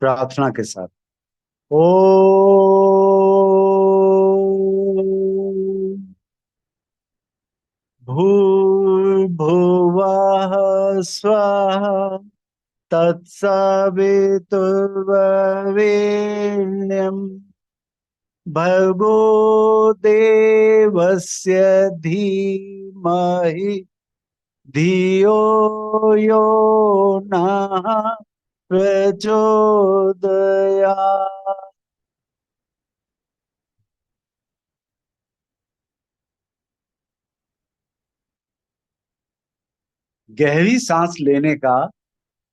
प्रार्थना के साथ। ओ भूर्भुवः स्वः तत्सवितुर्वरेण्यम् भर्गो देवस्य धीमहि धियो यो नः प्रचोदयात्। गहरी सांस लेने का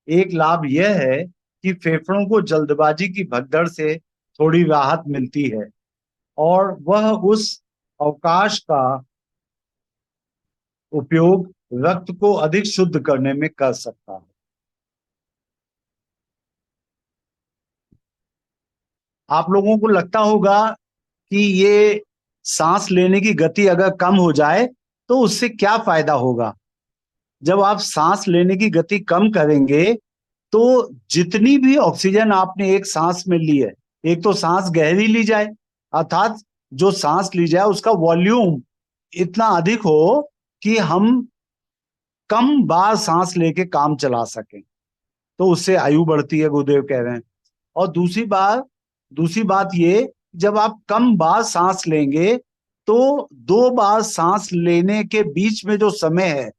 एक लाभ यह है कि फेफड़ों को जल्दबाजी की भगदड़ से थोड़ी राहत मिलती है और वह उस अवकाश का उपयोग रक्त को अधिक शुद्ध करने में कर सकता है। आप लोगों को लगता होगा कि ये सांस लेने की गति अगर कम हो जाए तो उससे क्या फायदा होगा। जब आप सांस लेने की गति कम करेंगे तो जितनी भी ऑक्सीजन आपने एक सांस में ली है, एक तो सांस गहरी ली जाए, अर्थात जो सांस ली जाए उसका वॉल्यूम इतना अधिक हो कि हम कम बार सांस लेके काम चला सकें, तो उससे आयु बढ़ती है, गुरुदेव कह रहे हैं। और दूसरी बात ये, जब आप कम बार सांस लेंगे तो दो बार सांस लेने के बीच में जो समय है,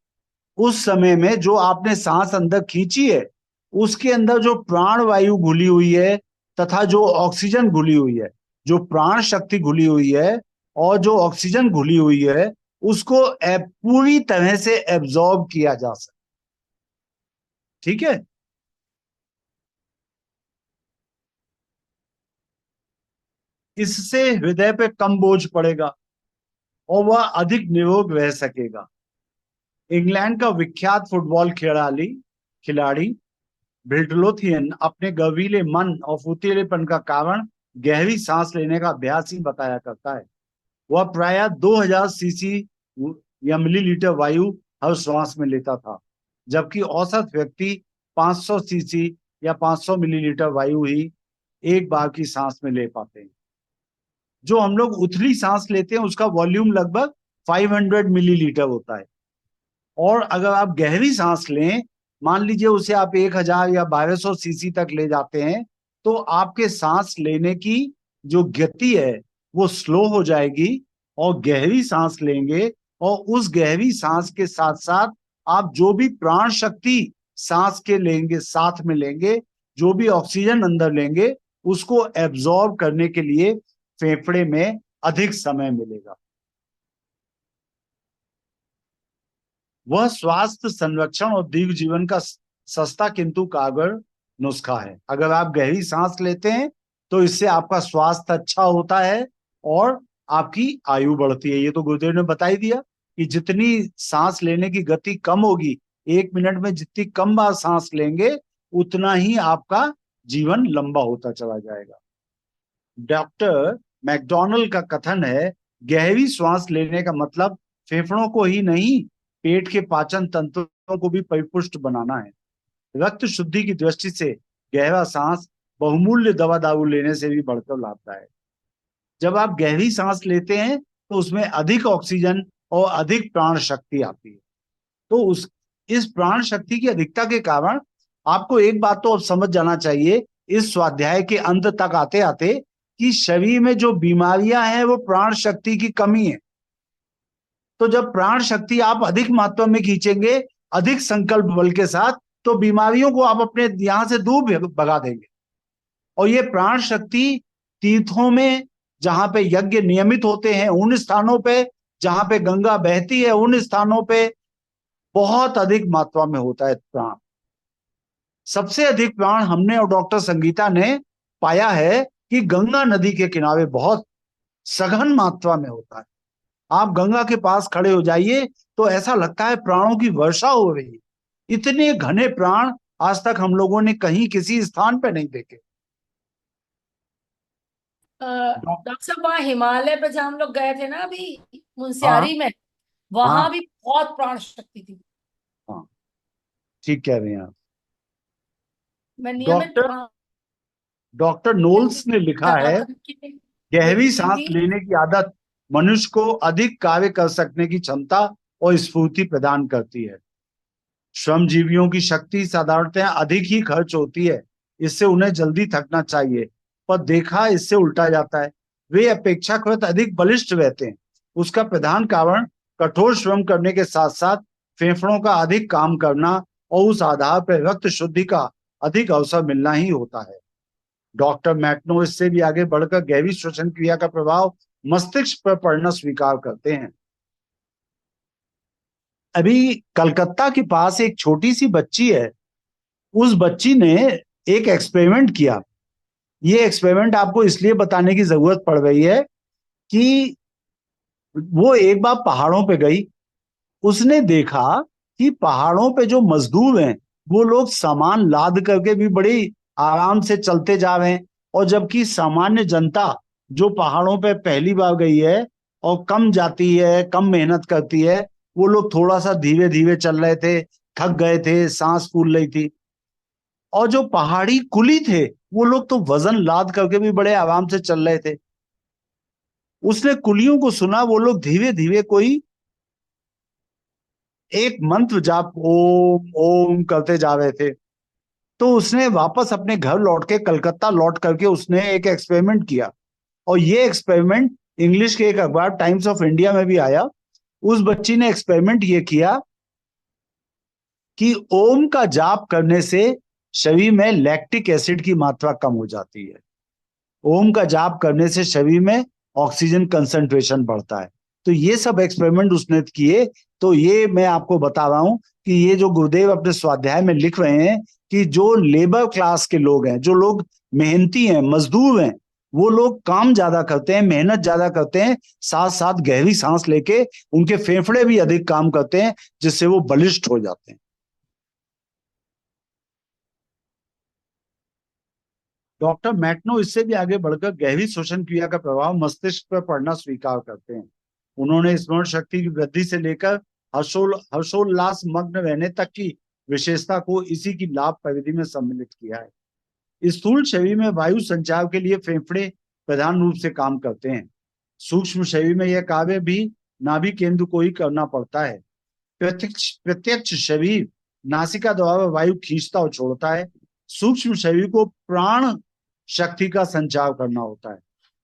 उस समय में जो आपने सांस अंदर खींची है उसके अंदर जो प्राण वायु घुली हुई है तथा जो ऑक्सीजन घुली हुई है, जो प्राण शक्ति घुली हुई है और जो ऑक्सीजन घुली हुई है, उसको पूरी तरह से एब्जॉर्ब किया जा सकता। ठीक है। इससे हृदय पे कम बोझ पड़ेगा और वह अधिक निरोग रह सकेगा। इंग्लैंड का विख्यात फुटबॉल खिलाड़ी खिलाड़ी बिल्डलोथियन अपने गर्वीले मन और फुर्तीलेपन का कारण गहरी सांस लेने का अभ्यास ही बताया करता है। वह प्रायः 2000 सीसी या मिलीलीटर वायु हर श्वास में लेता था, जबकि औसत व्यक्ति 500 सीसी या 500 मिलीलीटर वायु ही एक बार की सांस में ले पाते हैं। जो हम लोग उथली सांस लेते हैं उसका वॉल्यूम लगभग 500 मिलीलीटर होता है। और अगर आप गहरी सांस लें, मान लीजिए उसे आप 1000 या 1200 सीसी तक ले जाते हैं, तो आपके सांस लेने की जो गति है वो स्लो हो जाएगी और गहरी सांस लेंगे। और उस गहरी सांस के साथ साथ आप जो भी प्राण शक्ति सांस के लेंगे, साथ में लेंगे, जो भी ऑक्सीजन अंदर लेंगे, उसको एब्जॉर्ब करने के लिए फेफड़े में अधिक समय मिलेगा। वह स्वास्थ्य संरक्षण और दीर्घ जीवन का सस्ता किंतु कारगर नुस्खा है। अगर आप गहरी सांस लेते हैं तो इससे आपका स्वास्थ्य अच्छा होता है और आपकी आयु बढ़ती है। ये तो गुरुदेव ने बता ही दिया कि जितनी सांस लेने की गति कम होगी, एक मिनट में जितनी कम बार सांस लेंगे, उतना ही आपका जीवन लंबा होता चला जाएगा। डॉक्टर मैकडॉनल्ड का कथन है, गहरी श्वास लेने का मतलब फेफड़ों को ही नहीं, पेट के पाचन तंत्रों को भी परिपुष्ट बनाना है। रक्त शुद्धि की दृष्टि से गहरा सांस बहुमूल्य दवा दारू लेने से भी बढ़कर लाभदायक है। जब आप गहरी सांस लेते हैं तो उसमें अधिक ऑक्सीजन और अधिक प्राण शक्ति आती है। तो उस इस प्राण शक्ति की अधिकता के कारण आपको एक बात तो अब समझ जाना चाहिए इस स्वाध्याय के अंत तक आते आते, कि शरीर में जो बीमारियां हैं वो प्राण शक्ति की कमी है। तो जब प्राण शक्ति आप अधिक मात्रा में खींचेंगे, अधिक संकल्प बल के साथ, तो बीमारियों को आप अपने यहां से दूर भगा देंगे। और ये प्राण शक्ति तीर्थों में जहां पे यज्ञ नियमित होते हैं, उन स्थानों पे जहां पे गंगा बहती है, उन स्थानों पे बहुत अधिक मात्रा में होता है प्राण। सबसे अधिक प्राण हमने और डॉक्टर संगीता ने पाया है कि गंगा नदी के किनारे बहुत सघन मात्रा में होता है। आप गंगा के पास खड़े हो जाइए तो ऐसा लगता है प्राणों की वर्षा हो रही है। इतने घने प्राण आज तक हम लोगों ने कहीं किसी स्थान पे नहीं देखे। डॉक्टर साहब, वहाँ हिमालय पे जहाँ हम लोग गए थे ना अभी, हाँ, मुंशियारी में, हाँ, वहां भी बहुत प्राण शक्ति थी। हाँ, ठीक कह रहे हैं आप। मैं नियमित डॉक्टर वहां डॉक्टर नोल्स ने लिखा है, गहरी जी सांस जी। लेने की आदत मनुष्य को अधिक कार्य कर सकने की क्षमता और स्फूर्ति प्रदान करती है। श्रमजीवियों की शक्ति साधारणतः अधिक ही खर्च होती है, इससे उन्हें जल्दी थकना चाहिए, पर देखा इससे उल्टा जाता है। वे अपेक्षाकृत अधिक बलिष्ठ रहते हैं। उसका प्रधान कारण कठोर श्रम करने के साथ साथ फेफड़ों का अधिक काम करना और उस आधार पर रक्त शुद्धि का अधिक अवसर मिलना ही होता है। डॉक्टर मैटनो इससे भी आगे बढ़कर गहरी श्वसन क्रिया का प्रभाव मस्तिष्क पर पड़ना स्वीकार करते हैं। अभी कलकत्ता के पास एक छोटी सी बच्ची है, उस बच्ची ने एक एक्सपेरिमेंट किया। ये एक्सपेरिमेंट आपको इसलिए बताने की जरूरत पड़ रही है कि वो एक बार पहाड़ों पे गई। उसने देखा कि पहाड़ों पे जो मजदूर हैं वो लोग सामान लाद करके भी बड़ी आराम से चलते जा रहे हैं, और जबकि सामान्य जनता जो पहाड़ों पे पहली बार गई है और कम जाती है, कम मेहनत करती है, वो लोग थोड़ा सा धीरे धीरे चल रहे थे, थक गए थे, सांस फूल रही थी। और जो पहाड़ी कुली थे वो लोग तो वजन लाद करके भी बड़े आराम से चल रहे थे। उसने कुलियों को सुना, वो लोग धीरे धीरे कोई एक मंत्र जाप ओम ओम करते जा रहे थे। तो उसने वापस अपने घर लौट के, कलकत्ता लौट करके उसने एक एक्सपेरिमेंट किया, और ये एक्सपेरिमेंट इंग्लिश के एक अखबार टाइम्स ऑफ इंडिया में भी आया। उस बच्ची ने एक्सपेरिमेंट ये किया कि ओम का जाप करने से शरीर में लैक्टिक एसिड की मात्रा कम हो जाती है। ओम का जाप करने से शरीर में ऑक्सीजन कंसंट्रेशन बढ़ता है। तो ये सब एक्सपेरिमेंट उसने किए। तो ये मैं आपको बता रहा हूं कि ये जो गुरुदेव अपने स्वाध्याय में लिख रहे हैं कि जो लेबर क्लास के लोग हैं, जो लोग मेहनती हैं, मजदूर हैं, वो लोग काम ज्यादा करते हैं, मेहनत ज्यादा करते हैं, साथ साथ गहरी सांस लेके उनके फेफड़े भी अधिक काम करते हैं, जिससे वो बलिष्ठ हो जाते हैं। डॉक्टर मैटनो इससे भी आगे बढ़कर गहरी श्वसन क्रिया का प्रभाव मस्तिष्क पर पड़ना स्वीकार करते हैं। उन्होंने स्मरण शक्ति की वृद्धि से लेकर हर्षोल्लास मग्न रहने तक की विशेषता को इसी की लाभ परिधि में सम्मिलित किया है। स्थूल शरीर में वायु संचार के लिए फेफड़े प्रधान रूप से काम करते हैं। सूक्ष्म शरीर में यह कार्य भी नाभि केंद्र को ही करना पड़ता है। प्रत्यक्ष प्रत्यक्ष शरीर नासिका द्वारा वायु खींचता और छोड़ता है। सूक्ष्म शरीर को प्राण शक्ति का संचार करना होता है।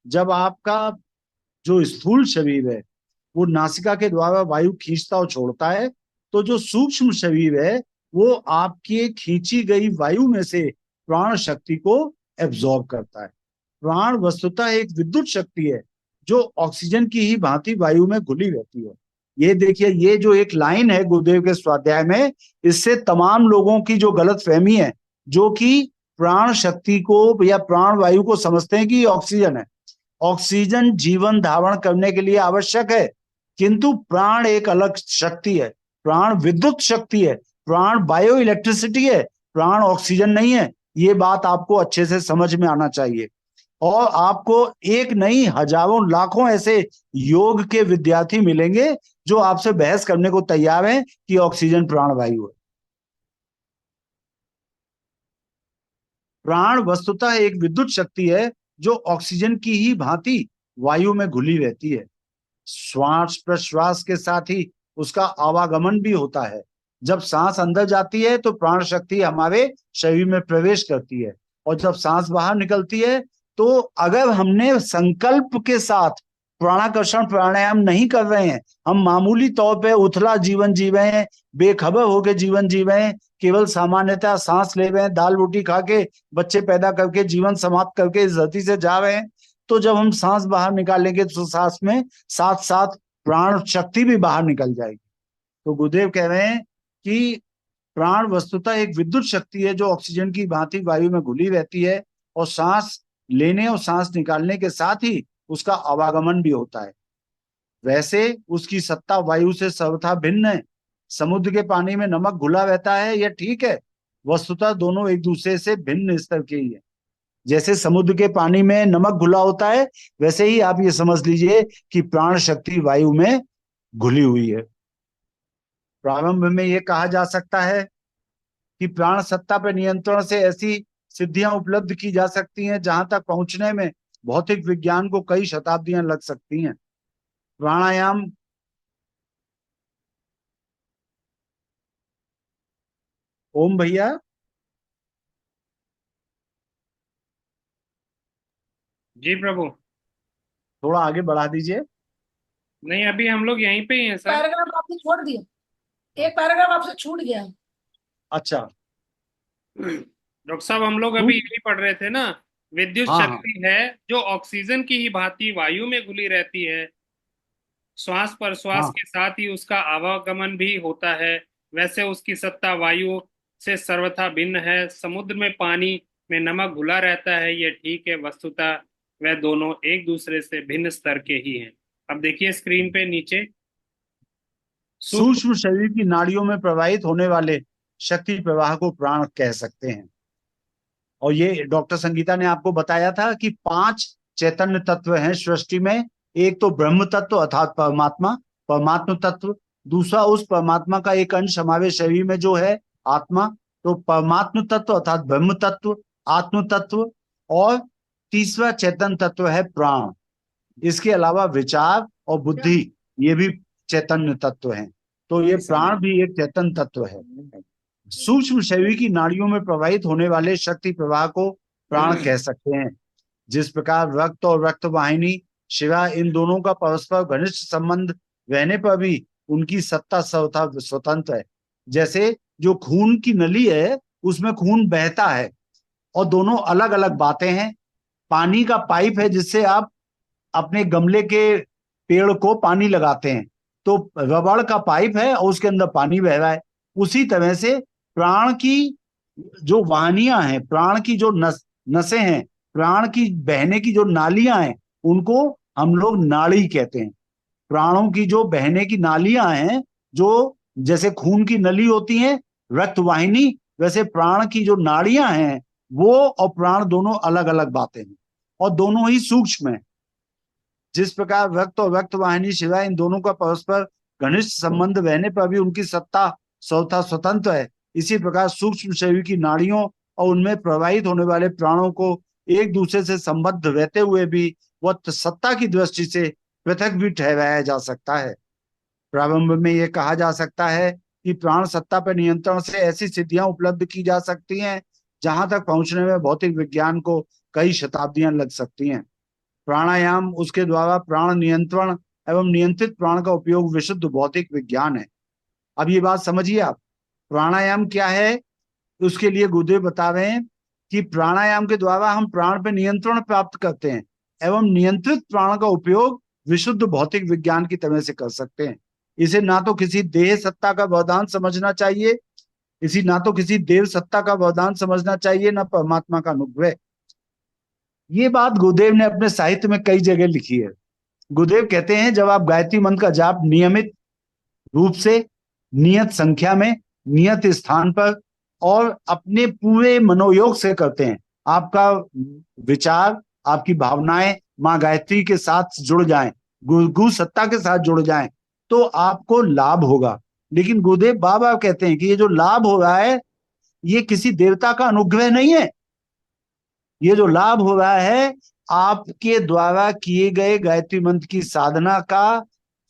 जब आपका जो स्थूल शरीर है वो नासिका के द्वारा वायु खींचता और छोड़ता है, तो जो सूक्ष्म शरीर है वो आपकी खींची गई वायु में से प्राण शक्ति को एब्जॉर्ब करता है। प्राण वस्तुतः एक विद्युत शक्ति है जो ऑक्सीजन की ही भांति वायु में घुली रहती है। ये देखिए, ये जो एक लाइन है गुरुदेव के स्वाध्याय में, इससे तमाम लोगों की जो गलत फहमी है, जो कि प्राण शक्ति को या प्राण वायु को समझते हैं कि ऑक्सीजन है। ऑक्सीजन जीवन धारण करने के लिए आवश्यक है, किंतु प्राण एक अलग शक्ति है। प्राण विद्युत शक्ति है, प्राण बायो इलेक्ट्रिसिटी है, प्राण ऑक्सीजन नहीं है। ये बात आपको अच्छे से समझ में आना चाहिए। और आपको एक नहीं, हजारों लाखों ऐसे योग के विद्यार्थी मिलेंगे जो आपसे बहस करने को तैयार हैं कि ऑक्सीजन प्राणवायु है। प्राण वस्तुतः एक विद्युत शक्ति है जो ऑक्सीजन की ही भांति वायु में घुली रहती है। श्वास प्रश्वास के साथ ही उसका आवागमन भी होता है। जब सांस अंदर जाती है तो प्राण शक्ति हमारे शरीर में प्रवेश करती है, और जब सांस बाहर निकलती है तो अगर हमने संकल्प के साथ प्राणाकर्षण प्राणायाम नहीं कर रहे हैं, हम मामूली तौर पे उथला जीवन जी रहे हैं, बेखबर होकर जीवन जी रहे हैं, केवल सामान्यतः सांस ले रहे हैं, दाल रोटी खा के, बच्चे पैदा करके, जीवन समाप्त करके इस धरती से जा रहे हैं, तो जब हम सांस बाहर निकालेंगे तो सांस में साथ साथ प्राण शक्ति भी बाहर निकल जाएगी। तो गुरुदेव कह रहे हैं कि प्राण वस्तुतः एक विद्युत शक्ति है जो ऑक्सीजन की भांति वायु में घुली रहती है, और सांस लेने और सांस निकालने के साथ ही उसका आवागमन भी होता है। वैसे उसकी सत्ता वायु से सर्वथा भिन्न है। समुद्र के पानी में नमक घुला रहता है, यह ठीक है, वस्तुतः दोनों एक दूसरे से भिन्न स्तर के ही है। जैसे समुद्र के पानी में नमक घुला होता है, वैसे ही आप ये समझ लीजिए कि प्राण शक्ति वायु में घुली हुई है। प्रारंभ में यह कहा जा सकता है कि प्राण सत्ता पर नियंत्रण से ऐसी सिद्धियां उपलब्ध की जा सकती हैं, जहां तक पहुंचने में भौतिक विज्ञान को कई शताब्दियां लग सकती हैं। प्राणायाम। ओम भैया, जी प्रभु। थोड़ा आगे बढ़ा दीजिए। नहीं, अभी हम लोग यहीं पे ही हैं सर। पैराग्राफ आपने छोड़ दिया, एक पैराग्राफ आपसे छूट गया। अच्छा। डॉक्टर साहब, हम लोग अभी सूक्ष्म। यही पढ़ रहे थे ना। विद्युत हाँ हाँ शक्ति है जो ऑक्सीजन की ही भांति वायु में घुली रहती है। श्वास प्रश्वास हाँ। के साथ ही उसका आवागमन भी होता है। वैसे उसकी सत्ता वायु से सर्वथा भिन्न है। समुद्र में पानी में नमक घुला रहता है, ये ठीक है। वस्तुतः वह दोनों एक दूसरे से भिन्न स्तर के ही हैं। अब देखिए स्क्रीन पे नीचे सूक्ष्म। सूक्ष्म शरीर की नाड़ियों में प्रवाहित होने वाले शक्ति प्रवाह को प्राण कह सकते हैं। और ये डॉक्टर संगीता ने आपको बताया था कि 5 चैतन्य तत्व हैं सृष्टि में। एक तो ब्रह्म तत्व अर्थात परमात्मा, परमात्म तत्व। दूसरा उस परमात्मा का एक अंश हमारे शरीर में जो है आत्मा, तो परमात्म तत्व अर्थात ब्रह्म तत्व, आत्म तत्व। और तीसरा चैतन्य तत्व है प्राण। इसके अलावा विचार और बुद्धि, ये भी चैतन्य तत्व हैं। तो ये प्राण भी एक चैतन्य तत्व है। सूक्ष्म शरीर की नाड़ियों में प्रवाहित होने वाले शक्ति प्रवाह को प्राण कह सकते हैं। जिस प्रकार रक्त और रक्त वाहिनी शिवा, इन दोनों का परस्पर घनिष्ठ संबंध रहने पर भी उनकी सत्ता सर्वथा स्वतंत्र है। जैसे जो खून की नली है उसमें खून बहता है और दोनों अलग अलग बातें हैं। पानी का पाइप है जिससे आप अपने गमले के पेड़ को पानी लगाते हैं, तो रबड़ का पाइप है और उसके अंदर पानी बह रहा है। उसी तरह से प्राण की जो वाहिनियां हैं, प्राण की जो नसें हैं, प्राण की बहने की जो नालियां हैं, उनको हम लोग नाड़ी कहते हैं। प्राणों की जो बहने की नालियां हैं, जो जैसे खून की नली होती है रक्त वाहिनी, वैसे प्राण की जो नाड़ियां हैं वो और प्राण दोनों अलग अलग बातें हैं और दोनों ही सूक्ष्म है। जिस प्रकार रक्त और रक्त वाहिनी शिवाय इन दोनों का परस्पर घनिष्ठ संबंध रहने पर भी उनकी सत्ता स्वतः स्वतंत्र है, इसी प्रकार सूक्ष्म शरीर की नाड़ियों और उनमें प्रवाहित होने वाले प्राणों को एक दूसरे से संबद्ध रहते हुए भी वह सत्ता की दृष्टि से पृथक भी ठहराया जा सकता है। प्रारंभ में यह कहा जा सकता है कि प्राण सत्ता पर नियंत्रण से ऐसी सिद्धियां उपलब्ध की जा सकती हैं जहां तक पहुंचने में भौतिक विज्ञान को कई शताब्दियां लग सकती हैं। प्राणायाम, उसके द्वारा प्राण नियंत्रण एवं नियंत्रित प्राण का उपयोग विशुद्ध भौतिक विज्ञान है। अब ये बात समझिए आप, प्राणायाम क्या है। उसके लिए गुरुदेव बता रहे हैं कि प्राणायाम के द्वारा हम प्राण पर नियंत्रण प्राप्त करते हैं एवं नियंत्रित प्राण का उपयोग विशुद्ध भौतिक विज्ञान की तरह से कर सकते हैं। इसे ना तो किसी देह सत्ता का वरदान समझना चाहिए, इसी ना तो किसी देव सत्ता का वरदान समझना चाहिए, ना परमात्मा का अनुग्रह। ये बात गुरुदेव ने अपने साहित्य में कई जगह लिखी है। गुरुदेव कहते हैं जब आप गायत्री मंत्र का जाप नियमित रूप से, नियत संख्या में, नियत स्थान पर और अपने पूरे मनोयोग से करते हैं, आपका विचार, आपकी भावनाएं माँ गायत्री के साथ जुड़ जाएं, गुरु सत्ता के साथ जुड़ जाएं, तो आपको लाभ होगा। लेकिन गुरुदेव बार बार कहते हैं कि ये जो लाभ हो रहा है ये किसी देवता का अनुग्रह नहीं है। ये जो लाभ हो रहा है आपके द्वारा किए गए गायत्री मंत्र की साधना का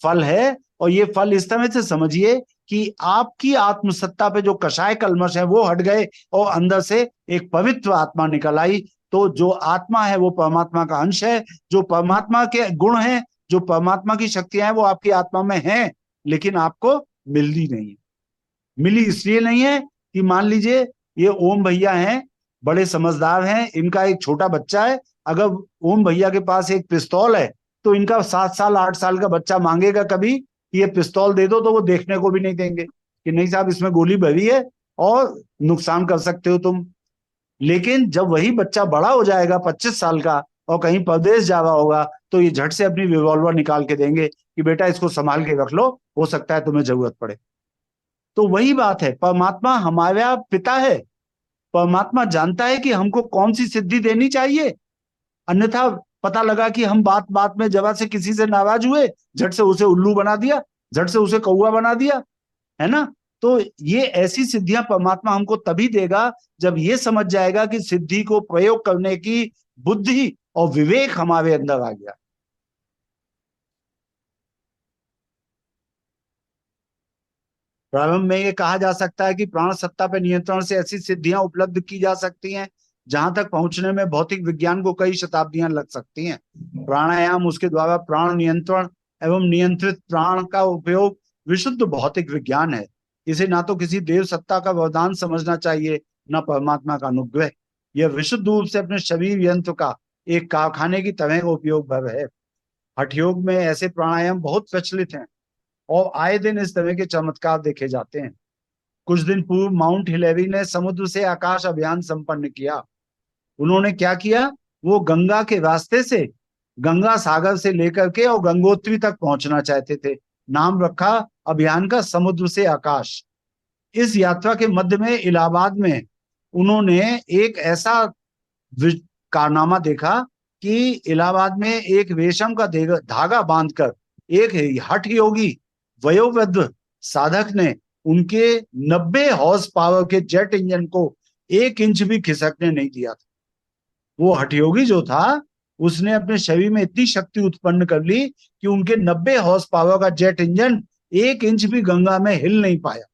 फल है। और ये फल इस तरह से समझिए कि आपकी आत्मसत्ता पे जो कषाय कल्मश है वो हट गए और अंदर से एक पवित्र आत्मा निकल आई। तो जो आत्मा है वो परमात्मा का अंश है, जो परमात्मा के गुण हैं, जो परमात्मा की शक्तियां हैं वो आपकी आत्मा में हैं, लेकिन आपको मिलनी नहीं है। मिली इसलिए नहीं है कि मान लीजिए ये ओम भैया हैं, बड़े समझदार हैं, इनका एक छोटा बच्चा है, अगर ओम भैया के पास एक पिस्तौल है तो इनका 7 साल 8 साल का बच्चा मांगेगा कभी कि ये पिस्तौल दे दो, तो वो देखने को भी नहीं देंगे कि नहीं साहब इसमें गोली भरी है और नुकसान कर सकते हो तुम। लेकिन जब वही बच्चा बड़ा हो जाएगा 25 साल का और कहीं परदेश जा रहा होगा तो ये झट से अपनी रिवॉल्वर निकाल के देंगे कि बेटा इसको संभाल के रख लो, हो सकता है तुम्हें जरूरत पड़े। तो वही बात है, परमात्मा हमारा पिता है। परमात्मा जानता है कि हमको कौन सी सिद्धि देनी चाहिए। अन्यथा पता लगा कि हम बात बात में जरा से किसी से नाराज हुए, झट से उसे उल्लू बना दिया, झट से उसे कौवा बना दिया, है ना। तो ये ऐसी सिद्धियां परमात्मा हमको तभी देगा जब ये समझ जाएगा कि सिद्धि को प्रयोग करने की बुद्धि और विवेक हमारे अंदर आ गया। प्रारंभ में ये कहा जा सकता है कि प्राण सत्ता पर नियंत्रण से ऐसी सिद्धियां उपलब्ध की जा सकती हैं जहां तक पहुंचने में भौतिक विज्ञान को कई शताब्दियां लग सकती हैं। प्राणायाम, उसके द्वारा प्राण नियंत्रण एवं नियंत्रित प्राण का उपयोग विशुद्ध भौतिक विज्ञान है। इसे ना तो किसी देव सत्ता का वरदान समझना चाहिए, न परमात्मा का अनुग्रह। यह विशुद्ध रूप से अपने शरीर यंत्र का एक कारखाने की तरह का उपयोग भर है। हठ योग में ऐसे प्राणायाम बहुत प्रचलित हैं और आए दिन इस तरह के चमत्कार देखे जाते हैं। कुछ दिन पूर्व माउंट हिलेरी ने समुद्र से आकाश अभियान संपन्न किया। उन्होंने क्या किया, वो गंगा के रास्ते से, गंगा सागर से लेकर के और गंगोत्री तक पहुंचना चाहते थे। नाम रखा अभियान का समुद्र से आकाश। इस यात्रा के मध्य में इलाहाबाद में उन्होंने एक ऐसा कारनामा देखा कि इलाहाबाद में एक रेशम का धागा बांधकर एक हठ योगी वयोवृद्ध साधक ने उनके 90 हॉर्स पावर के जेट इंजन को 1 इंच भी खिसकने नहीं दिया था। वो हठयोगी जो था उसने अपने शरीर में इतनी शक्ति उत्पन्न कर ली कि उनके 90 हॉर्स पावर का जेट इंजन 1 इंच भी गंगा में हिल नहीं पाया।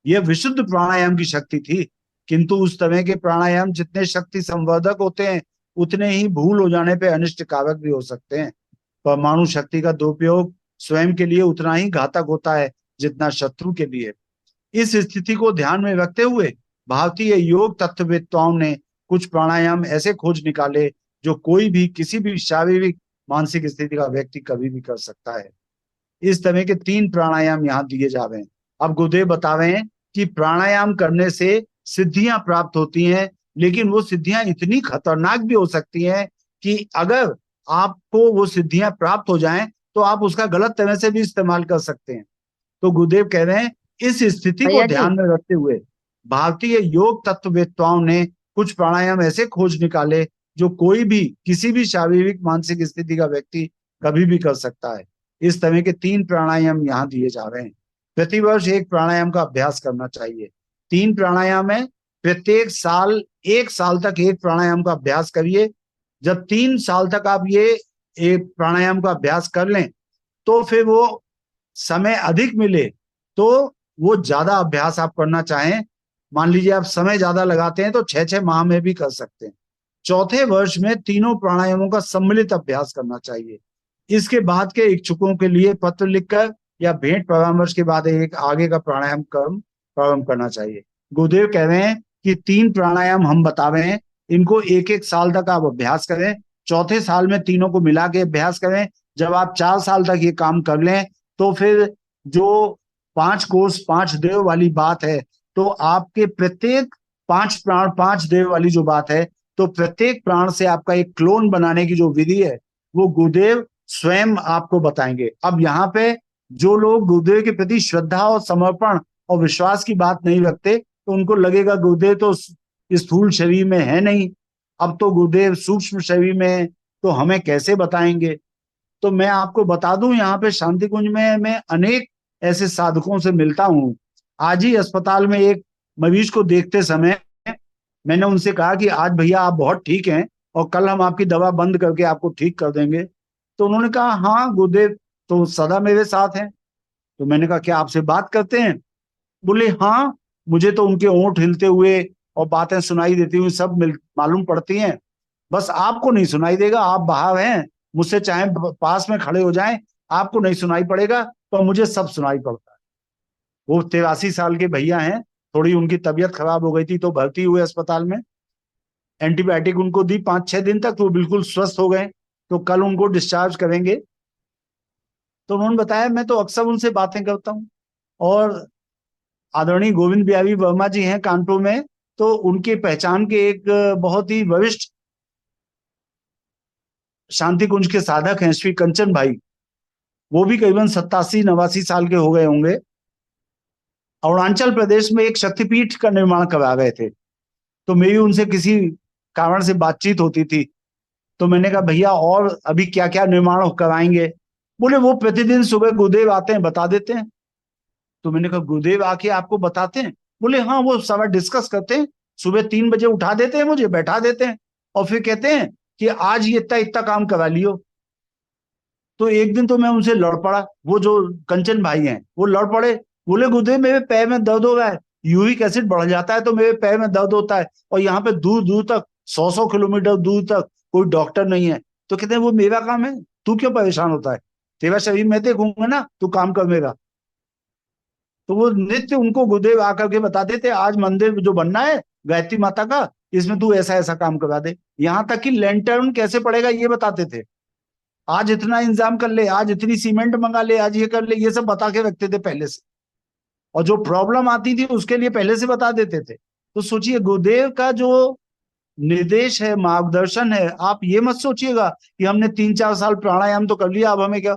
यह विशुद्ध प्राणायाम की शक्ति थी। किंतु उस तरह के प्राणायाम जितने शक्ति संवर्धक होते हैं उतने ही भूल हो जाने पर अनिष्ट कारक भी हो सकते हैं। परमाणु शक्ति का दुरुपयोग स्वयं के लिए उतना ही घातक होता है जितना शत्रु के लिए। इस स्थिति को ध्यान में रखते हुए भारतीय योग तत्ववेत्ताओं ने कुछ प्राणायाम ऐसे खोज निकाले जो कोई भी किसी भी शारीरिक मानसिक स्थिति का व्यक्ति कभी भी कर सकता है। इस तरह के 3 प्राणायाम यहाँ दिए जा रहे हैं। अब गुरुदेव बता रहे हैं कि प्राणायाम करने से सिद्धियां प्राप्त होती हैं, लेकिन वो सिद्धियां इतनी खतरनाक भी हो सकती हैं कि अगर आपको वो सिद्धियां प्राप्त हो जाएं तो आप उसका गलत तरह से भी इस्तेमाल कर सकते हैं। तो गुरुदेव कह रहे हैं इस स्थिति को भैया जी ध्यान में रखते हुए भारतीय योग तत्ववेत्ताओं ने कुछ प्राणायाम ऐसे खोज निकाले जो कोई भी किसी भी शारीरिक मानसिक स्थिति का व्यक्ति कभी भी कर सकता है। इस तरह के 3 प्राणायाम यहाँ दिए जा रहे हैं। प्रतिवर्ष एक प्राणायाम का अभ्यास करना चाहिए। 3 प्राणायाम है, प्रत्येक साल 1 साल तक एक प्राणायाम का अभ्यास करिए। जब 3 साल तक आप ये एक प्राणायाम का अभ्यास कर लें तो फिर वो समय अधिक मिले तो वो ज्यादा अभ्यास आप करना चाहें, मान लीजिए आप समय ज्यादा लगाते हैं तो 6-6 माह में भी कर सकते हैं। चौथे वर्ष में तीनों प्राणायामों का सम्मिलित अभ्यास करना चाहिए। इसके बाद के इच्छुकों के लिए पत्र लिखकर या भेंट परामर्श के बाद एक आगे का प्राणायाम क्रम प्रारंभ करना चाहिए। गुरुदेव कह रहे हैं कि 3 प्राणायाम हम बता रहे हैं, इनको 1-1 साल तक आप अभ्यास करें। चौथे साल में तीनों को मिला के अभ्यास करें। जब आप 4 साल तक ये काम कर लें तो फिर जो 5 कोष 5 देव वाली बात है, तो आपके प्रत्येक 5 प्राण 5 देव वाली जो बात है, तो प्रत्येक प्राण से आपका एक क्लोन बनाने की जो विधि है वो गुरुदेव स्वयं आपको बताएंगे। अब यहाँ पे जो लोग गुरुदेव के प्रति श्रद्धा और समर्पण और विश्वास की बात नहीं रखते तो उनको लगेगा गुरुदेव तो स्थूल शरीर में है नहीं, अब तो गुरुदेव सूक्ष्म शरीर में है, तो हमें कैसे बताएंगे। तो मैं आपको बता दूं, यहाँ पे शांति कुंज में मैं अनेक ऐसे साधकों से मिलता हूँ। आज ही अस्पताल में एक मरीज को देखते समय मैंने उनसे कहा कि आज भैया आप बहुत ठीक हैं और कल हम आपकी दवा बंद करके आपको ठीक कर देंगे। तो उन्होंने कहा हाँ गुरुदेव तो सदा मेरे साथ हैं। तो मैंने कहा क्या आपसे बात करते हैं? बोले हाँ, मुझे तो उनके ओंठ हिलते हुए और बातें सुनाई देती हुई सब मालूम पड़ती हैं, बस आपको नहीं सुनाई देगा, आप बाहर हैं, मुझसे चाहे पास में खड़े हो जाएं आपको नहीं सुनाई पड़ेगा, तो मुझे सब सुनाई पड़ता है। वो 83 साल के भैया हैं, थोड़ी उनकी तबीयत खराब हो गई थी तो भर्ती हुए अस्पताल में, एंटीबायोटिक उनको दी 5-6 दिन तक, तो वो बिल्कुल स्वस्थ हो गए, तो कल उनको डिस्चार्ज करेंगे। तो उन्होंने बताया मैं तो अक्सर उनसे बातें करता हूँ, और आदरणीय गोविंद बिहारी वर्मा जी हैं कानपुर में, तो उनकी पहचान के एक बहुत ही वरिष्ठ शांति कुंज के साधक हैं श्री कंचन भाई, वो भी करीबन 87-89 साल के हो गए होंगे। अरुणाचल प्रदेश में एक शक्तिपीठ का निर्माण करा गए थे, तो मेरी उनसे किसी कारण से बातचीत होती थी, तो मैंने कहा भैया और अभी क्या क्या निर्माण कराएंगे? बोले वो प्रतिदिन सुबह गुरुदेव आते हैं बता देते हैं। तो मैंने कहा गुरुदेव आके आपको बताते हैं? बोले हाँ, वो सब डिस्कस करते हैं, सुबह 3 बजे उठा देते हैं, मुझे बैठा देते हैं और फिर कहते हैं कि आज ये इतना इतना काम करा लियो। तो एक दिन तो मैं उनसे लड़ पड़ा, वो जो कंचन भाई हैं वो लड़ पड़े। बोले गुरुदेव मेरे पैर में दर्द हो रहा है, यूरिक एसिड बढ़ जाता है तो मेरे पैर में दर्द होता है, और यहाँ पे दूर दूर तक 100 100 किलोमीटर दूर तक कोई डॉक्टर नहीं है। तो कहते हैं वो मेरा काम है, तू क्यों परेशान होता है, तेरा शरीर मैं देखूंगा ना, तू काम कर मेरा। तो वो नित्य उनको गुरुदेव आकर के बताते थे आज मंदिर जो बनना है गायत्री माता का, इसमें तू ऐसा ऐसा काम करवा दे, यहाँ तक कि लैंटर्न कैसे पड़ेगा ये बताते थे। आज इतना इंतजाम कर ले, आज इतनी सीमेंट मंगा ले, आज ये कर ले, ये सब बता के रखते थे पहले से। और जो प्रॉब्लम आती थी उसके लिए पहले से बता देते थे। तो सोचिए गुरुदेव का जो निर्देश है, मार्गदर्शन है, आप ये मत सोचिएगा कि हमने 3 4 साल प्राणायाम तो कर लिया अब हमें क्या।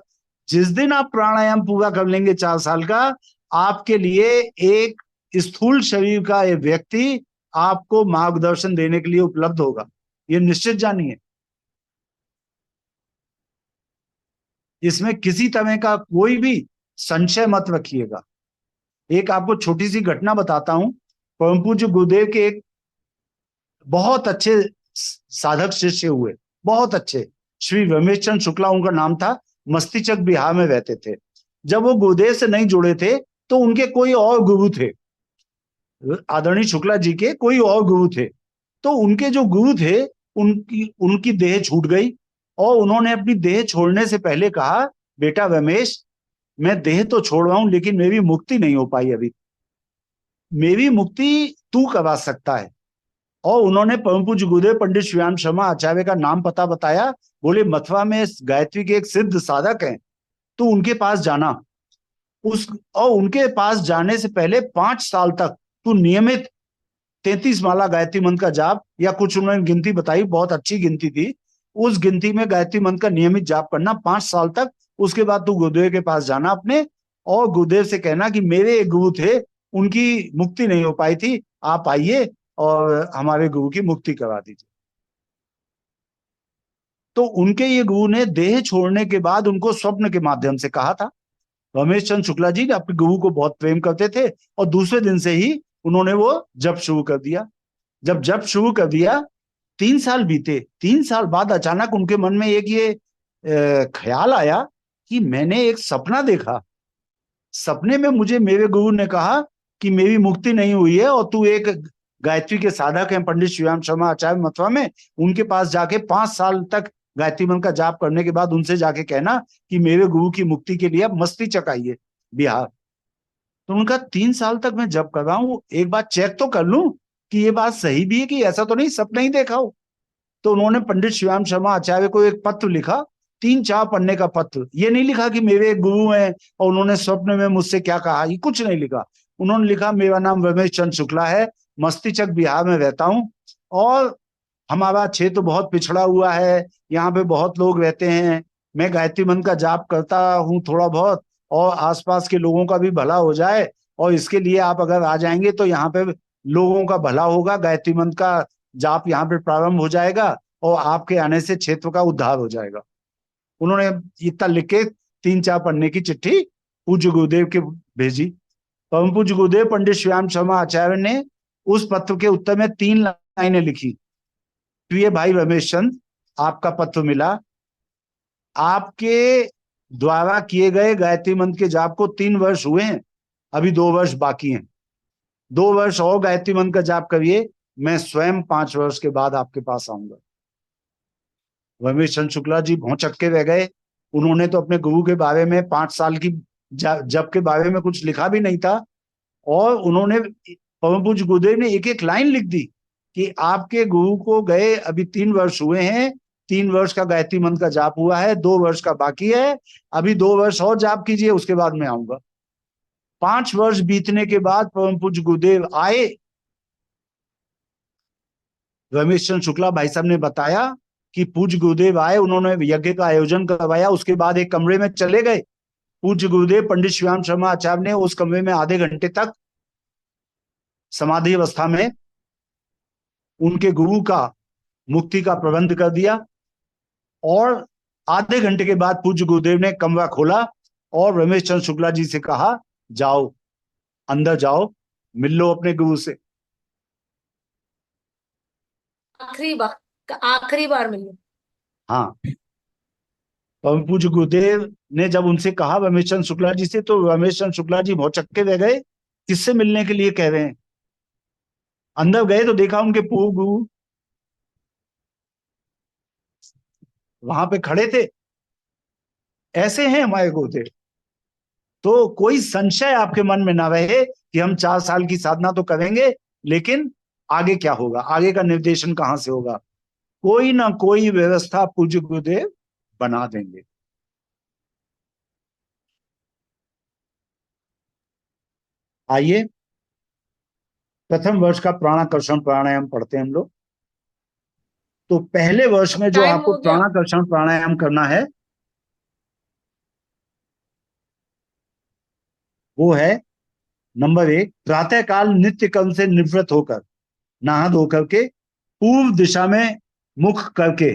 जिस दिन आप प्राणायाम पूरा कर लेंगे 4 साल का, आपके लिए एक स्थूल शरीर का एक व्यक्ति आपको मार्गदर्शन देने के लिए उपलब्ध होगा, ये निश्चित जानिए। इसमें किसी तरह का कोई भी संशय मत रखिएगा। एक आपको छोटी सी घटना बताता हूं। परम पूज्य गुरुदेव के एक बहुत अच्छे साधक शिष्य हुए, बहुत अच्छे, श्री रमेश चंद्र शुक्ला उनका नाम था, मस्तीचक बिहार में रहते थे। जब वो गुरुदेव से नहीं जुड़े थे तो उनके कोई और गुरु थे, आदरणीय शुक्ला जी के कोई और गुरु थे। तो उनके जो गुरु थे उनकी उनकी देह छूट गई, और उन्होंने अपनी देह छोड़ने से पहले कहा बेटा रमेश, मैं देह तो छोड़ रहा हूं लेकिन मेरी मुक्ति नहीं हो पाई अभी, मेरी मुक्ति तू करवा सकता है। और उन्होंने परम पूज्य गुरुदेव पंडित श्रीराम शर्मा आचार्य का नाम पता बताया। बोले मथुरा में गायत्री के एक सिद्ध साधक हैं, तो उनके पास जाना, उस और उनके पास जाने से पहले 5 साल तक तू नियमित 33 माला गायत्री मंत्र का जाप, या कुछ उन्होंने गिनती बताई, बहुत अच्छी गिनती थी, उस गिनती में गायत्री मंत्र का नियमित जाप करना 5 साल तक। उसके बाद तू गुरुदेव के पास जाना अपने, और गुरुदेव से कहना कि मेरे एक गुरु थे, उनकी मुक्ति नहीं हो पाई थी, आप आइए और हमारे गुरु की मुक्ति करा दीजिए। तो उनके ये गुरु ने देह छोड़ने के बाद उनको स्वप्न के माध्यम से कहा था। रमेश चंद्र शुक्ला जी अपने गुरु को बहुत प्रेम करते थे, और दूसरे दिन से ही उन्होंने वो जप शुरू कर दिया। जब जप शुरू कर दिया, 3 साल बीते, 3 साल बाद अचानक उनके मन में एक ये ख्याल आया कि मैंने एक सपना देखा, सपने में मुझे मेरे गुरु ने कहा कि मेरी मुक्ति नहीं हुई है, और तू एक गायत्री के साधक हैं पंडित श्रीराम शर्मा आचार्य मथुरा में, उनके पास जाके 5 साल तक गायत्री मंत्र का जाप करने के बाद उनसे जाके कहना कि मेरे गुरु की मुक्ति के लिए अब मस्तीचक आइए बिहार। तो उनका 3 साल तक मैं जप कर रहा हूं, एक बार चेक तो कर लूं कि ये बात सही भी है कि ऐसा तो नहीं सपना ही देखा हो। तो उन्होंने पंडित श्रीराम शर्मा आचार्य को एक पत्र लिखा, 3 4 पन्ने का पत्र। ये नहीं लिखा कि मेरे एक गुरु हैं और उन्होंने स्वप्न में मुझसे क्या कहा, ये कुछ नहीं लिखा। उन्होंने लिखा मेरा नाम रमेश चंद्र शुक्ला है, मस्तीचक बिहार में रहता हूँ, और हमारा क्षेत्र बहुत पिछड़ा हुआ है, यहाँ पे बहुत लोग रहते हैं, मैं गायत्री मंत्र का जाप करता हूँ थोड़ा बहुत, और आसपास के लोगों का भी भला हो जाए, और इसके लिए आप अगर आ जाएंगे तो यहाँ पे लोगों का भला होगा, गायत्री मंत्र का जाप यहाँ पे प्रारंभ हो जाएगा, और आपके आने से क्षेत्र का उद्धार हो जाएगा। उन्होंने इतना लिख के 3 4 पन्ने की चिट्ठी पूज्य गुरुदेव के भेजी। परम पूज्य गुरुदेव पंडित श्रीराम शर्मा आचार्य ने उस पत्र के उत्तर में 3 लाइनें लिखी। प्रिय भाई रमेश चंद, आपका पत्र मिला, आपके द्वारा किए गए गायत्री मंत्र के जाप को 3 वर्ष हुए हैं, अभी 2 वर्ष बाकी हैं, 2 वर्ष और गायत्री मंत्र का जाप करिए, मैं स्वयं 5 वर्ष के बाद आपके पास आऊंगा। रमेश चंद्र शुक्ला जी भौचक्के के रह गए। उन्होंने तो अपने गुरु के बारे में 5 साल की जप के बारे में कुछ लिखा भी नहीं था, और उन्होंने परम पूज्य गुरुदेव ने एक एक लाइन लिख दी कि आपके गुरु को गए अभी 3 वर्ष हुए हैं, 3 वर्ष का गायत्री मंत्र का जाप हुआ है, 2 वर्ष का बाकी है, अभी 2 वर्ष और जाप कीजिए, उसके बाद मैं आऊंगा। 5 वर्ष बीतने के बाद परम पूज्य गुरुदेव आए। रमेश चंद्र शुक्ला भाई साहब ने बताया कि पूज्य गुरुदेव आए, उन्होंने यज्ञ का आयोजन करवाया, उसके बाद एक कमरे में चले गए। पूज्य गुरुदेव पंडित श्रीराम शर्मा आचार्य ने उस कमरे में आधे घंटे तक समाधि अवस्था में उनके गुरु का मुक्ति का प्रबंध कर दिया, और आधे घंटे के बाद पूज्य गुरुदेव ने कमरा खोला और रमेश चंद्र शुक्ला जी से कहा जाओ अंदर जाओ, मिल लो अपने गुरु से। आखिरी बार मिलूं। हाँ, परम पूज्य गुरुदेव ने जब उनसे कहा रमेश चंद्र शुक्ला जी से, तो रमेश चंद्र शुक्ला जी बहुत चक्के रह गए, किससे मिलने के लिए कह रहे हैं। अंदर गए तो देखा उनके पूर्व गुरु वहां पे खड़े थे। ऐसे हैं हमारे गुरुदेव। तो कोई संशय आपके मन में ना रहे कि हम 4 साल की साधना तो करेंगे, लेकिन आगे क्या होगा, आगे का निर्देशन कहां से होगा। कोई ना कोई व्यवस्था पूज्य गुरुदेव बना देंगे। आइए, प्रथम वर्ष का प्राणाकर्षण प्राणायाम पढ़ते हैं हम लोग। तो पहले वर्ष में जो टाइम आपको हो गया। प्राणाकर्षण प्राणायाम करना है वो है, नंबर 1, प्रातःकाल नित्य कर्म से निवृत्त होकर, नहा धो करके, पूर्व दिशा में मुख करके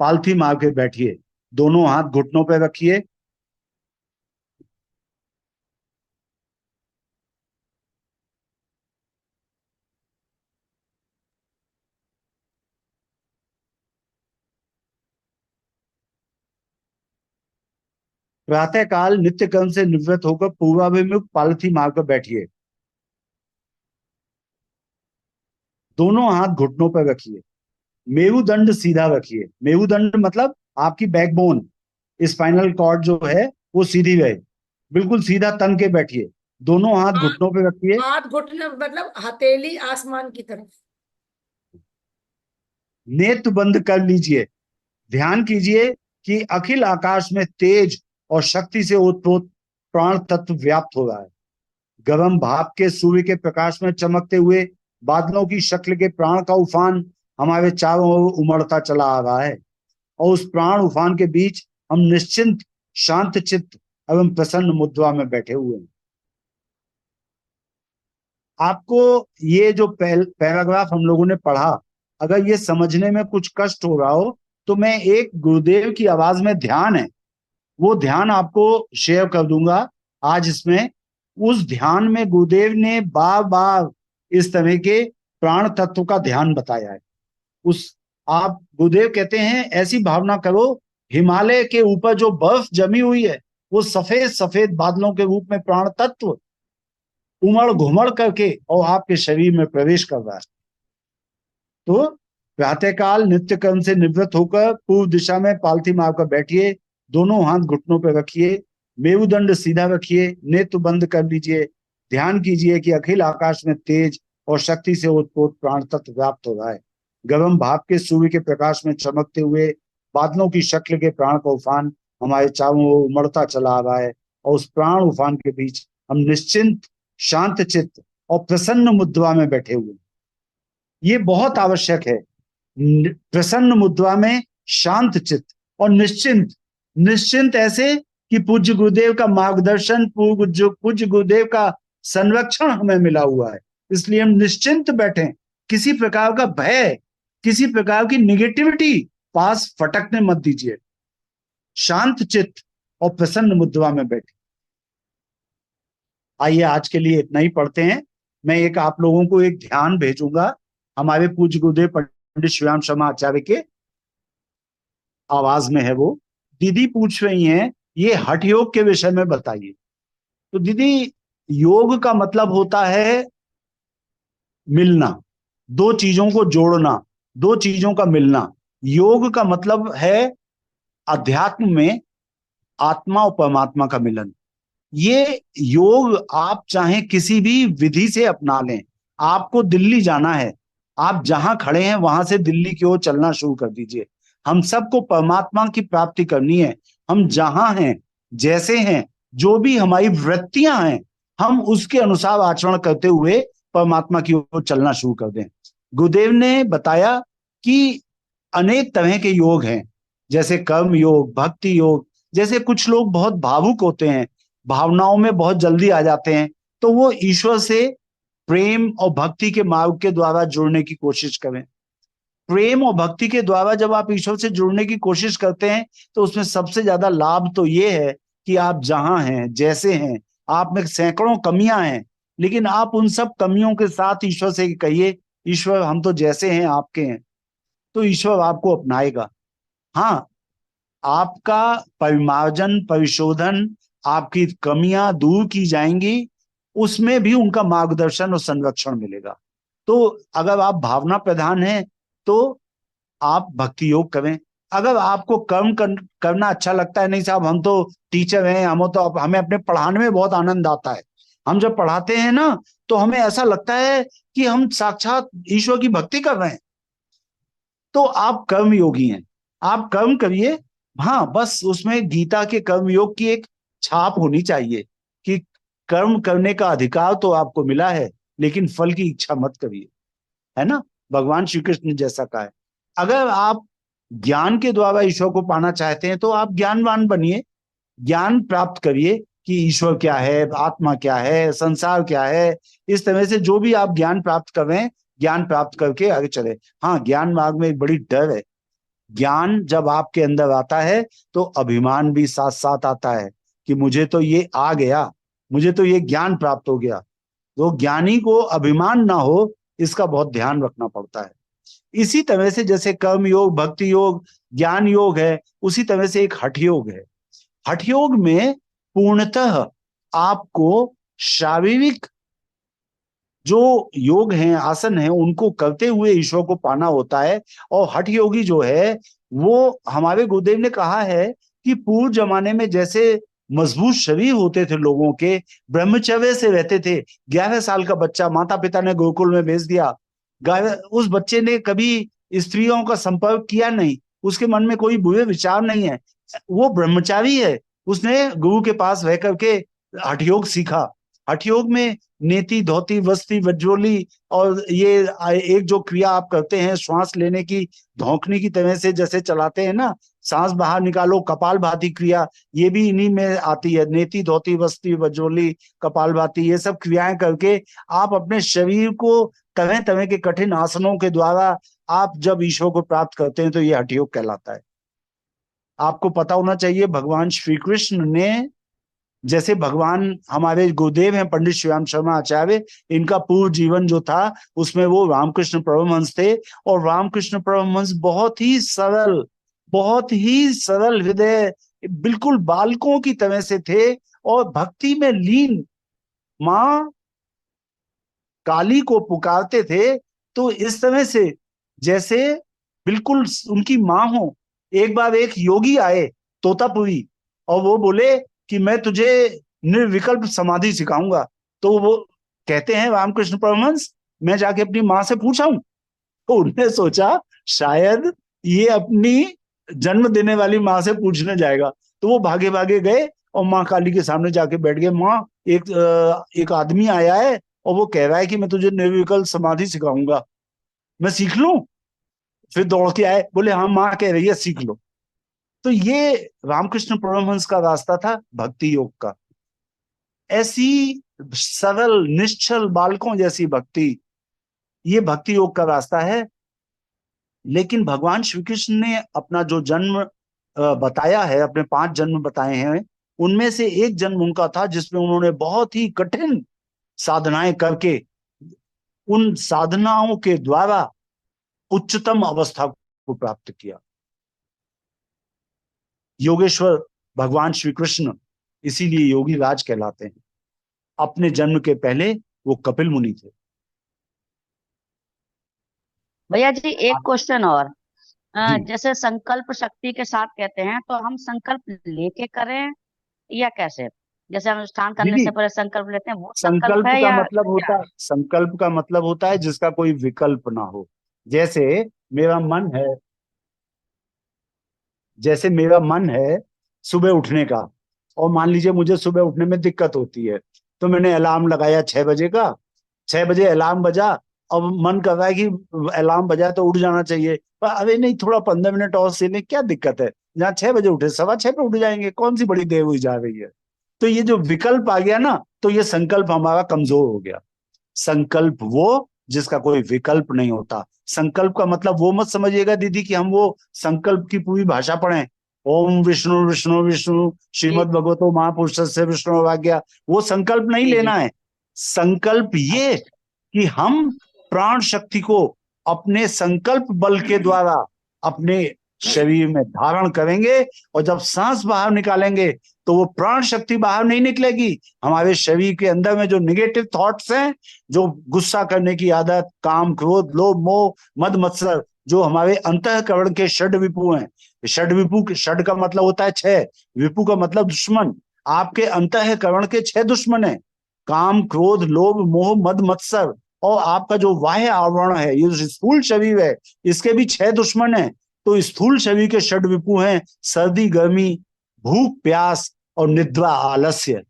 पालथी मार के बैठिए। दोनों हाथ घुटनों पे रखिए। प्रातःकाल नित्य कर्म से निवृत्त होकर पूर्वाभिमुख पालथी मारकर बैठिए। दोनों हाथ घुटनों पर रखिए। मेरुदंड सीधा रखिए। मेरुदंड मतलब आपकी बैकबोन, स्पाइनल कॉर्ड जो है वो सीधी रहे। बिल्कुल सीधा तन के बैठिए। दोनों हाथ हाथ घुटनों पे रखिए। हाथ घुटने मतलब हथेली आसमान की तरफ। नेत्र बंद कर लीजिए। ध्यान कीजिए कि अखिल आकाश में तेज और शक्ति से ओतप्रोत प्राण तत्व व्याप्त हो रहा है। गगन भाप के सूर्य के प्रकाश में चमकते हुए बादलों की शक्ल के प्राण का उफान हमारे चारों ओर उमड़ता चला आ रहा है, और उस प्राण उफान के बीच हम निश्चिंत, शांत चित्त एवं प्रसन्न मुद्रा में बैठे हुए हैं। आपको ये जो पैराग्राफ हम लोगों ने पढ़ा, अगर ये समझने में कुछ कष्ट हो रहा हो, तो मैं एक गुरुदेव की आवाज में ध्यान है, वो ध्यान आपको शेयर कर दूंगा आज इसमें। उस ध्यान में गुरुदेव ने बार बार इस तरह के प्राण तत्व का ध्यान बताया है। उस आप गुरुदेव कहते हैं, ऐसी भावना करो हिमालय के ऊपर जो बर्फ जमी हुई है वो सफेद सफेद बादलों के रूप में प्राण तत्व उमड़ घुमड़ करके और आपके शरीर में प्रवेश कर रहा है। तो प्रातःकाल नित्य कर्म से निवृत्त होकर पूर्व दिशा में पालथी मारकर बैठिए। दोनों हाथ घुटनों पर रखिए। मेरुदंड सीधा रखिए। नेत्र बंद कर लीजिए। ध्यान कीजिए कि अखिल आकाश में तेज और शक्ति से ओतप्रोत प्राण तत्व व्याप्त हो रहा है। गगन भाप के सूर्य के प्रकाश में चमकते हुए बादलों की शक्ल के प्राण का उफान हमारे चारों ओर उमड़ता चला आ रहा है, और उस प्राण उफान के बीच हम निश्चिंत, शांत चित्त और प्रसन्न मुद्रा में बैठे हुए। ये बहुत आवश्यक है। प्रसन्न मुद्रा में शांत चित्त और निश्चिंत। निश्चिंत ऐसे कि पूज्य गुरुदेव का मार्गदर्शन, पूज्य गुरुदेव का संरक्षण हमें मिला हुआ है, इसलिए हम निश्चिंत बैठे। किसी प्रकार का भय, किसी प्रकार की निगेटिविटी पास फटकने मत दीजिए। शांत चित्त और प्रसन्न मुद्रा में बैठे। आइए, आज के लिए इतना ही पढ़ते हैं। मैं आप लोगों को एक ध्यान भेजूंगा हमारे पूज्य गुरुदेव पंडित श्रीराम शर्मा आचार्य के आवाज में है वो। दीदी पूछ रही हैं, ये हठ योग के विषय में बताइए। तो दीदी, योग का मतलब होता है मिलना, दो चीजों को जोड़ना, दो चीजों का मिलना। योग का मतलब है अध्यात्म में आत्मा और परमात्मा का मिलन। ये योग आप चाहे किसी भी विधि से अपना लें। आपको दिल्ली जाना है, आप जहां खड़े हैं वहां से दिल्ली की ओर चलना शुरू कर दीजिए। हम सबको परमात्मा की प्राप्ति करनी है। हम जहां हैं, जैसे हैं, जो भी हमारी वृत्तियां हैं, हम उसके अनुसार आचरण करते हुए परमात्मा की ओर चलना शुरू कर दें। गुरुदेव ने बताया कि अनेक तरह के योग हैं, जैसे कर्म योग, भक्ति योग। जैसे कुछ लोग बहुत भावुक होते हैं, भावनाओं में बहुत जल्दी आ जाते हैं, तो वो ईश्वर से प्रेम और भक्ति के मार्ग के द्वारा जुड़ने की कोशिश करें। प्रेम और भक्ति के द्वारा जब आप ईश्वर से जुड़ने की कोशिश करते हैं, तो उसमें सबसे ज्यादा लाभ तो ये है कि आप जहां हैं, जैसे हैं, आप में सैकड़ों कमियां हैं, लेकिन आप उन सब कमियों के साथ ईश्वर से कहिए, ईश्वर हम तो जैसे हैं आपके हैं, तो ईश्वर आपको अपनाएगा। हाँ, आपका परिमार्जन, परिशोधन, आपकी कमियां दूर की जाएंगी, उसमें भी उनका मार्गदर्शन और संरक्षण मिलेगा। तो अगर आप भावना प्रधान हैं तो आप भक्ति योग करें। अगर आपको करना अच्छा लगता है, नहीं साहब हम तो टीचर हैं, हम तो हमें अपने पढ़ाने में बहुत आनंद आता है, हम जब पढ़ाते हैं ना तो हमें ऐसा लगता है कि हम साक्षात ईश्वर की भक्ति कर रहे हैं, तो आप कर्म योगी हैं, आप कर्म करिए। हाँ, बस उसमें गीता के कर्म योग की एक छाप होनी चाहिए कि कर्म करने का अधिकार तो आपको मिला है, लेकिन फल की इच्छा मत करिए, है ना। भगवान श्री कृष्ण ने जैसा कहा है, अगर आप ज्ञान के द्वारा ईश्वर को पाना चाहते हैं तो आप ज्ञानवान बनिए, ज्ञान प्राप्त करिए कि ईश्वर क्या है, आत्मा क्या है, संसार क्या है। इस तरह से जो भी आप ज्ञान प्राप्त कर रहे हैं, ज्ञान प्राप्त करके आगे चले। हाँ, ज्ञान मार्ग में एक बड़ी डर है, ज्ञान जब आपके अंदर आता है तो अभिमान भी साथ साथ आता है कि मुझे तो ये आ गया, मुझे तो ये ज्ञान प्राप्त हो गया। तो ज्ञानी को अभिमान ना हो, इसका बहुत ध्यान रखना पड़ता है। इसी तरह से जैसे कर्म योग, भक्ति योग, ज्ञान योग है, उसी तरह से एक हठ योग है। हठ योग में पूर्णतः आपको शारीरिक जो योग हैं, आसन हैं, उनको करते हुए ईश्वर को पाना होता है। और हठ योगी जो है वो, हमारे गुरुदेव ने कहा है कि पूर्व जमाने में जैसे मजबूत शरीर होते थे लोगों के, ब्रह्मचर्य से रहते थे। 11 साल का बच्चा माता पिता ने गोकुल में भेज दिया, उस बच्चे ने कभी स्त्रियों का संपर्क किया नहीं, उसके मन में कोई बुरे विचार नहीं है, वो ब्रह्मचारी है। उसने गुरु के पास रह करके हठ योग सीखा। हठ योग में नेति, धोती, वस्ती, वज्रोली, और ये एक जो क्रिया आप करते हैं श्वास लेने की, धौंकने की तरह से जैसे चलाते हैं ना, सांस बाहर निकालो, कपालभाति क्रिया, ये भी इन्हीं में आती है। नेति, धोती, वस्ती, वज्रोली, कपालभाति, ये सब क्रियाएं करके आप अपने शरीर को तरह तरह के कठिन आसनों के द्वारा आप जब ईश्वर को प्राप्त करते हैं तो ये हठ योग कहलाता है। आपको पता होना चाहिए, भगवान श्री कृष्ण ने, जैसे भगवान हमारे गुरुदेव हैं पंडित श्रीराम शर्मा आचार्य, इनका पूर्व जीवन जो था उसमें वो रामकृष्ण परमहंस थे। और रामकृष्ण परमहंस बहुत ही सरल हृदय, बिल्कुल बालकों की तरह से थे और भक्ति में लीन, माँ काली को पुकारते थे तो इस तरह से जैसे बिल्कुल उनकी माँ हो। एक बार एक योगी आए तोतापुरी, और वो बोले कि मैं तुझे निर्विकल्प समाधि सिखाऊंगा। तो वो कहते हैं रामकृष्ण परमहंस, मैं जाके अपनी माँ से पूछा हूं। तो उन्होंने सोचा शायद ये अपनी जन्म देने वाली माँ से पूछने जाएगा, तो वो भागे भागे गए और माँ काली के सामने जाके बैठ गए। माँ, एक आदमी आया है और वो कह रहा है कि मैं तुझे निर्विकल्प समाधि सिखाऊंगा, मैं सीख लूं? फिर दौड़ के आए, बोले हाँ माँ कह रही है सीख लो। तो ये रामकृष्ण परमहंस का रास्ता था भक्ति योग का। ऐसी सरल निश्चल बालकों जैसी भक्ति, ये भक्ति योग का रास्ता है। लेकिन भगवान श्री कृष्ण ने अपना जो जन्म बताया है, अपने 5 जन्म बताए हैं, उनमें से एक जन्म उनका था जिसमें उन्होंने बहुत ही कठिन साधनाएं करके, उन साधनाओं के द्वारा उच्चतम अवस्था को प्राप्त किया। योगेश्वर भगवान श्री कृष्ण इसीलिए योगी राज कहलाते हैं। अपने जन्म के पहले वो कपिल मुनि थे। भैया जी एक क्वेश्चन और, जी, जैसे संकल्प शक्ति के साथ कहते हैं, तो हम संकल्प लेके करें या कैसे? जैसे हम अनुष्ठान करने दीदी, से पहले संकल्प लेते हैं, वो संकल्प संकल्प है का या मतलब क्या? होता, संकल्प का मतलब होता है जिसका कोई विकल्प ना हो। जैसे मेरा मन है, जैसे मेरा मन है सुबह उठने का, और मान लीजिए मुझे सुबह उठने में दिक्कत होती है, तो मैंने अलार्म लगाया 6 बजे का, 6 बजे अलार्म बजा, अब मन कर रहा है कि अलार्म बजा तो उठ जाना चाहिए, पर अरे नहीं, थोड़ा 15 मिनट और सो लें, क्या दिक्कत है, जहाँ 6 बजे उठे 6:15 पे उठ जाएंगे, कौन सी बड़ी देर हुई जा रही है। तो ये जो विकल्प आ गया ना, तो ये संकल्प हमारा कमजोर हो गया। संकल्प वो जिसका कोई विकल्प नहीं होता। संकल्प का मतलब वो मत समझिएगा दीदी कि हम वो संकल्प की पूरी भाषा पढ़ें, ओम विष्णु विष्णु विष्णु जी श्रीमद् भगवतो महापुरुष से विष्णु वाक्या, वो संकल्प नहीं जी लेना जी। है। संकल्प ये कि हम प्राण शक्ति को अपने संकल्प बल के द्वारा अपने शरीर में धारण करेंगे, और जब सांस बाहर निकालेंगे तो वो प्राण शक्ति बाहर नहीं निकलेगी। हमारे शरीर के अंदर में जो निगेटिव थॉट्स हैं, जो गुस्सा करने की आदत, काम, क्रोध, लोभ, मोह, मद, मत्सर, जो हमारे अंतःकरण के षड विपु हैं। षड विपु, षड का मतलब होता है छह, विपु का मतलब दुश्मन। आपके अंतःकरण के छह दुश्मन है, काम, क्रोध, लोभ, मोह, मद, मत्सर। और आपका जो बाह्य आवरण है, ये जो स्थूल शरीर है, इसके भी छह दुश्मन है। तो स्थूल शरीर के षड विपु हैं सर्दी, गर्मी, भूख, प्यास और निद्रा, आलस्य।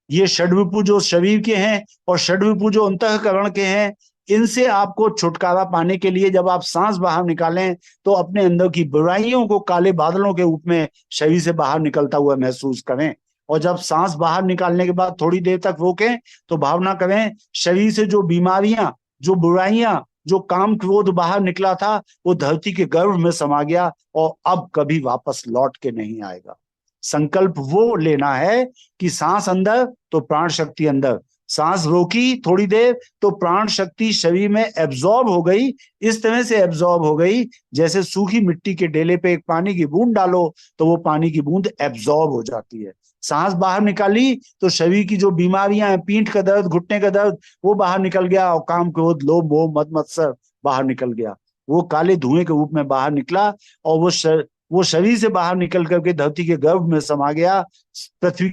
ये षड्विपु जो शरीर के हैं और षड्विपु जो अंतःकरण के हैं, इनसे आपको छुटकारा पाने के लिए जब आप सांस बाहर निकालें तो अपने अंदर की बुराइयों को काले बादलों के रूप में शरीर से बाहर निकलता हुआ महसूस करें। और जब सांस बाहर निकालने के बाद थोड़ी देर तक रोकें तो भावना करें शरीर से जो बीमारियां, जो बुराइयां, जो काम, क्रोध बाहर निकला था, वो धरती के गर्भ में समा गया और अब कभी वापस लौट के नहीं आएगा। संकल्प वो लेना है कि सांस अंदर तो प्राण शक्ति अंदर। सांस रोकी थोड़ी देर तो प्राण शक्ति शरीर में एब्जॉर्ब हो गई। इस तरह से एब्जॉर्ब हो गई जैसे सूखी मिट्टी के डेले पे एक पानी की बूंद डालो तो वो पानी की बूंद एब्जॉर्ब हो जाती है। सांस बाहर निकाली तो शरीर की जो बीमारियां हैं, पीठ का दर्द, घुटने का दर्द, वो बाहर निकल गया और काम, क्रोध, लोभ, मोह, मद, मत्सर बाहर निकल गया। वो काले धुएं के रूप में बाहर निकला और वो शरीर से बाहर निकल करके धरती के गर्भ में समा गया, पृथ्वी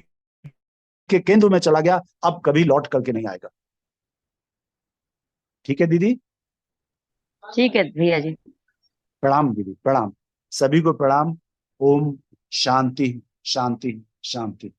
के केंद्र में चला गया, अब कभी लौट करके नहीं आएगा। ठीक है दीदी? ठीक है भैया जी। प्रणाम दीदी, प्रणाम। सभी को प्रणाम। ओम शांति शांति शांति।